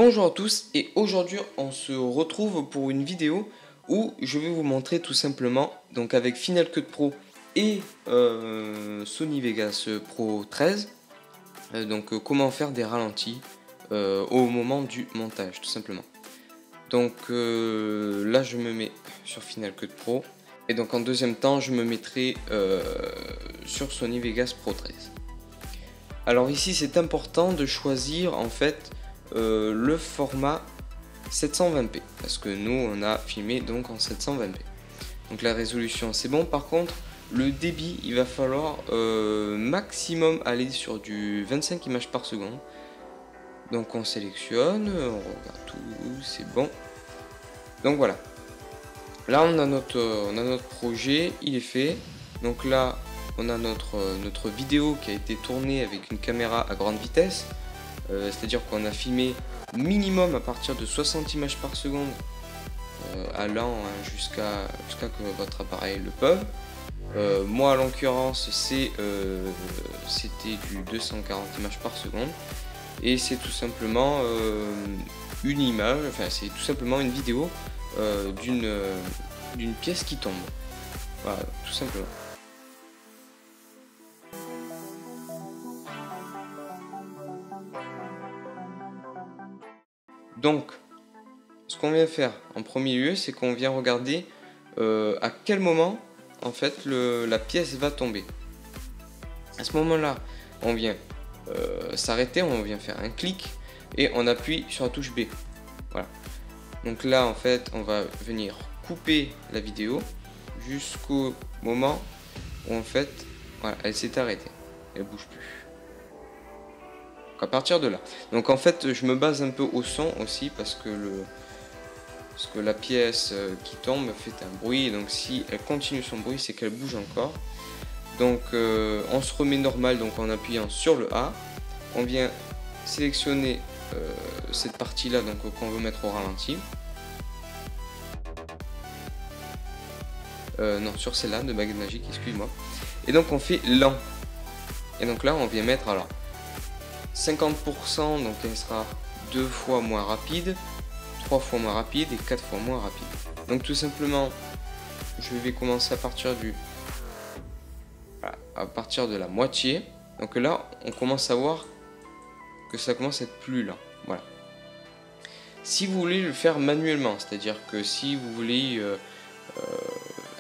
Bonjour à tous et aujourd'hui on se retrouve pour une vidéo où je vais vous montrer tout simplement donc avec Final Cut Pro et Sony Vegas Pro 13 comment faire des ralentis au moment du montage tout simplement. Donc là je me mets sur Final Cut Pro et donc en deuxième temps je me mettrai sur Sony Vegas Pro 13. Alors ici c'est important de choisir en fait le format 720p parce que nous on a filmé donc en 720p, donc la résolution c'est bon. Par contre le débit il va falloir maximum aller sur du 25 images par seconde. Donc on sélectionne, on regarde tout, c'est bon. Donc voilà, là on a notre projet, il est fait. Donc là on a notre vidéo qui a été tournée avec une caméra à grande vitesse. C'est-à-dire qu'on a filmé minimum à partir de 60 images par seconde, allant jusqu'à que votre appareil le peut. Moi, en l'occurrence, c'était du 240 images par seconde, et c'est tout simplement une image, enfin c'est tout simplement une vidéo d'une pièce qui tombe. Voilà, tout simplement. Donc, ce qu'on vient faire en premier lieu, c'est qu'on vient regarder à quel moment en fait la pièce va tomber. À ce moment-là, on vient s'arrêter, on vient faire un clic et on appuie sur la touche B. Voilà. Donc là, en fait, on va venir couper la vidéo jusqu'au moment où en fait, voilà, elle s'est arrêtée, elle bouge plus. À partir de là, donc en fait je me base un peu au son aussi parce que la pièce qui tombe fait un bruit, donc si elle continue son bruit c'est qu'elle bouge encore. Donc on se remet normal, donc en appuyant sur le A, on vient sélectionner cette partie là donc qu'on veut mettre au ralenti. Non, sur celle-là de baguette magique, excuse-moi. Et donc on fait lent. Et donc là on vient mettre alors 50%, donc elle sera 2 fois moins rapide, 3 fois moins rapide et 4 fois moins rapide. Donc tout simplement, je vais commencer à partir de la moitié. Donc là, on commence à voir que ça commence à être plus lent. Voilà. Si vous voulez le faire manuellement, c'est-à-dire que si vous voulez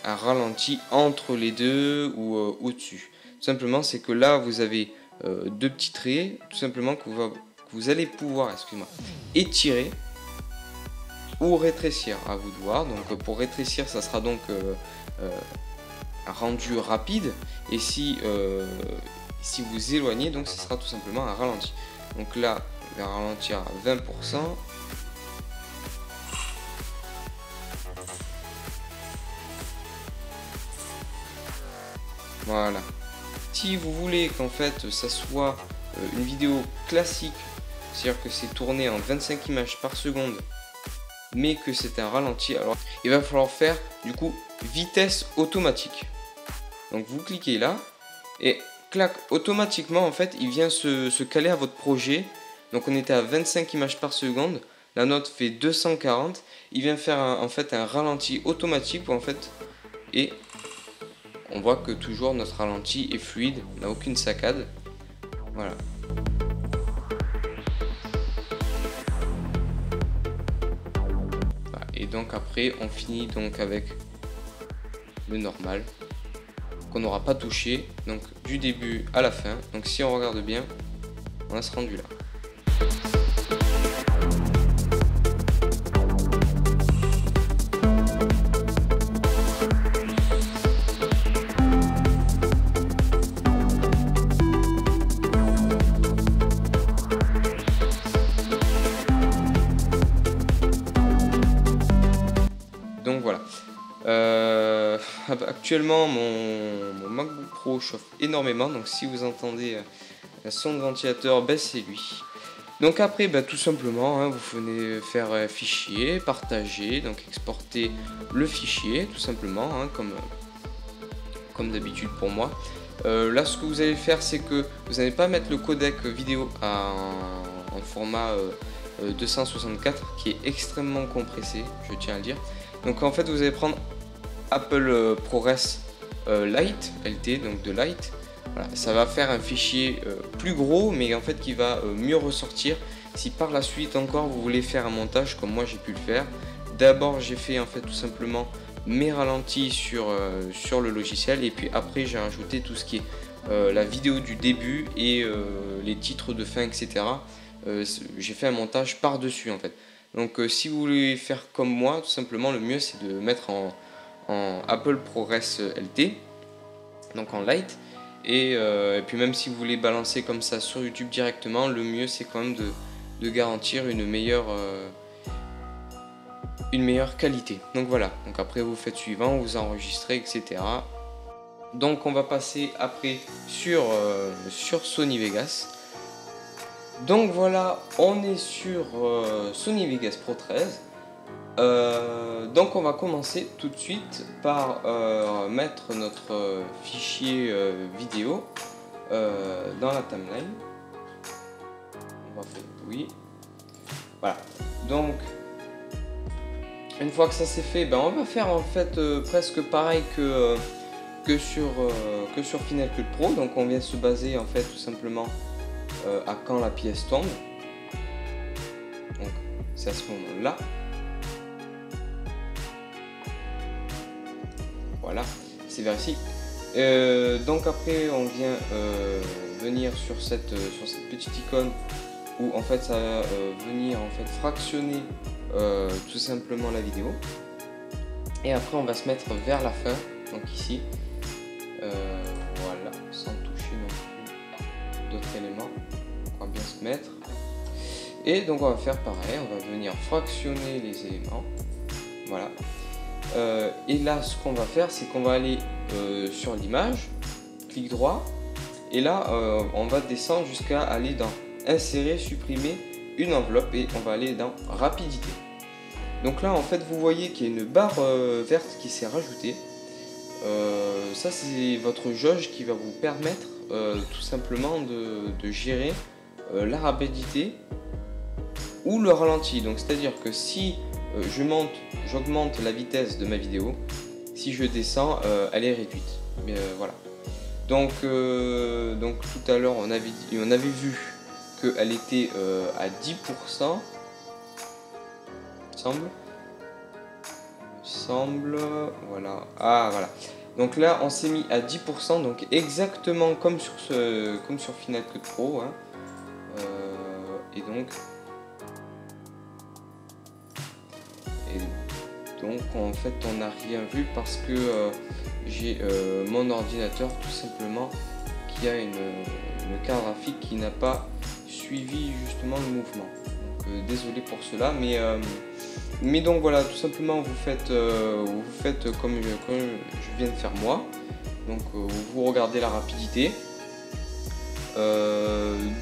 un ralenti entre les deux ou au-dessus, tout simplement, c'est que là, vous avez deux petits traits tout simplement que vous allez pouvoir étirer ou rétrécir, à vous de voir. Donc pour rétrécir ça sera donc un rendu rapide, et si vous éloignez donc ce sera tout simplement un ralenti. Donc là on va ralentir à 20%. Voilà. Si vous voulez qu'en fait ça soit une vidéo classique, c'est-à-dire que c'est tourné en 25 images par seconde, mais que c'est un ralenti, alors il va falloir faire du coup vitesse automatique. Donc vous cliquez là et clac, automatiquement en fait il vient se caler à votre projet. Donc on était à 25 images par seconde, la note fait 240, il vient faire en fait un ralenti automatique en fait, et on voit que toujours notre ralenti est fluide, n'a aucune saccade. Voilà. Et donc après on finit donc avec le normal qu'on n'aura pas touché, donc du début à la fin. Donc si on regarde bien, on a ce rendu là. Donc voilà. Actuellement mon MacBook Pro chauffe énormément, donc si vous entendez un son de ventilateur, c'est lui. Donc après tout simplement vous venez faire fichier, partager, donc exporter le fichier tout simplement comme d'habitude pour moi. Là ce que vous allez faire c'est que vous n'allez pas mettre le codec vidéo en format 264 qui est extrêmement compressé, je tiens à le dire. Donc en fait vous allez prendre Apple ProRes Lite, LT, donc de Lite. Voilà, ça va faire un fichier plus gros, mais en fait qui va mieux ressortir. Si par la suite encore vous voulez faire un montage comme moi j'ai pu le faire, d'abord j'ai fait en fait tout simplement mes ralentis sur le logiciel, et puis après j'ai rajouté tout ce qui est la vidéo du début et les titres de fin, etc. J'ai fait un montage par dessus en fait. Donc si vous voulez faire comme moi, tout simplement le mieux c'est de mettre en Apple ProRes LT, donc en Lite, et puis même si vous voulez balancer comme ça sur YouTube directement, le mieux c'est quand même de garantir une meilleure qualité. Donc voilà, donc après vous faites suivant, vous enregistrez, etc. Donc on va passer après sur Sony Vegas. Donc voilà, on est sur Sony Vegas Pro 13. Donc on va commencer tout de suite par mettre notre fichier vidéo dans la timeline. On va faire oui. Voilà. Donc une fois que ça c'est fait, ben on va faire en fait presque pareil que sur Final Cut Pro. Donc on vient se baser en fait tout simplement à quand la pièce tombe. Donc c'est à ce moment-là. Voilà, c'est vérifié. Donc après on vient venir sur cette petite icône où en fait ça va venir en fait fractionner tout simplement la vidéo. Et après on va se mettre vers la fin, donc ici, voilà, sans toucher non plus d'autres éléments. On va bien se mettre. Et donc on va faire pareil, on va venir fractionner les éléments. Voilà. Et là ce qu'on va faire c'est qu'on va aller sur l'image, clic droit, et là on va descendre jusqu'à aller dans insérer, supprimer une enveloppe, et on va aller dans rapidité. Donc là en fait vous voyez qu'il y a une barre verte qui s'est rajoutée. Ça c'est votre jauge qui va vous permettre tout simplement de gérer la rapidité ou le ralenti. Donc c'est à dire que si j'augmente la vitesse de ma vidéo, si je descends, elle est réduite. Mais voilà. Donc tout à l'heure on avait vu qu'elle était à 10%. Semble, voilà. Ah voilà. Donc là on s'est mis à 10%, donc exactement comme sur Final Cut Pro. Hein. Et donc en fait on n'a rien vu parce que j'ai mon ordinateur tout simplement qui a une carte graphique qui n'a pas suivi justement le mouvement. Donc désolé pour cela, mais donc voilà, tout simplement vous faites comme je viens de faire moi. Donc vous regardez la rapidité.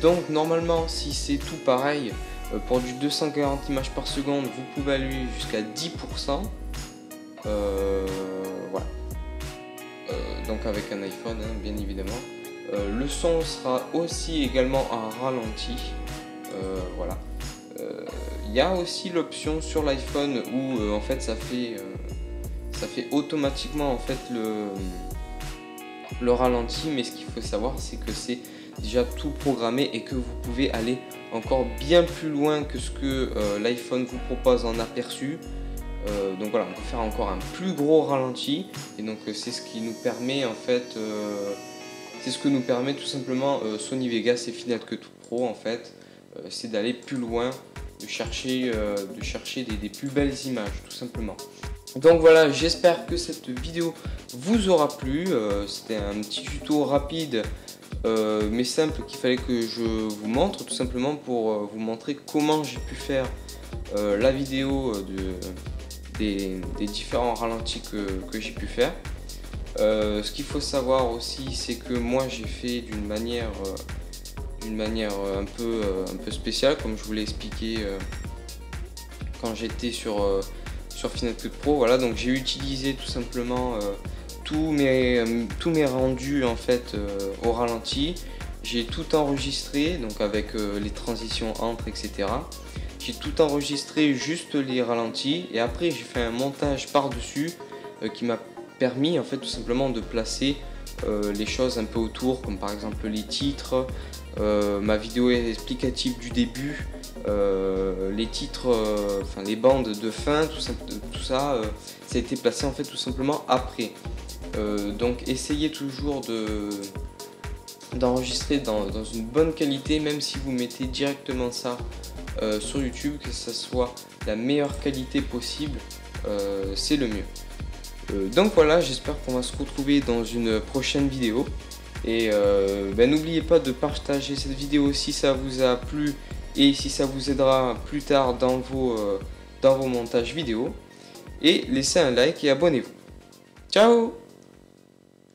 Donc normalement si c'est tout pareil, pour du 240 images par seconde, vous pouvez aller jusqu'à 10%. Voilà. Donc avec un iPhone, hein, bien évidemment. Le son sera aussi également en ralenti. Voilà. Il y a aussi l'option sur l'iPhone où en fait ça fait automatiquement en fait le ralenti, mais ce qu'il faut savoir c'est que c'est déjà tout programmé et que vous pouvez aller encore bien plus loin que ce que l'iPhone vous propose en aperçu. Donc voilà, on peut faire encore un plus gros ralenti, et donc c'est ce qui nous permet en fait, c'est ce que nous permet tout simplement Sony Vegas et Final Cut Pro en fait, c'est d'aller plus loin, de chercher des plus belles images tout simplement. Donc voilà, j'espère que cette vidéo vous aura plu. C'était un petit tuto rapide mais simple qu'il fallait que je vous montre tout simplement pour vous montrer comment j'ai pu faire la vidéo des différents ralentis que j'ai pu faire. Ce qu'il faut savoir aussi c'est que moi j'ai fait d'une manière un peu spéciale, comme je vous l'ai expliqué quand j'étais sur Final Cut Pro. Voilà, donc j'ai utilisé tout simplement tous mes rendus en fait au ralenti. J'ai tout enregistré, donc avec les transitions entre, etc. j'ai tout enregistré, juste les ralentis, et après j'ai fait un montage par-dessus qui m'a permis en fait tout simplement de placer les choses un peu autour, comme par exemple les titres, ma vidéo explicative du début, les titres, enfin les bandes de fin, tout ça, ça a été placé en fait tout simplement après. Donc essayez toujours d'enregistrer dans une bonne qualité, même si vous mettez directement ça sur YouTube, que ça soit la meilleure qualité possible, c'est le mieux. Donc voilà, j'espère qu'on va se retrouver dans une prochaine vidéo. Et n'oubliez pas de partager cette vidéo si ça vous a plu et si ça vous aidera plus tard dans vos montages vidéo. Et laissez un like et abonnez-vous. Ciao!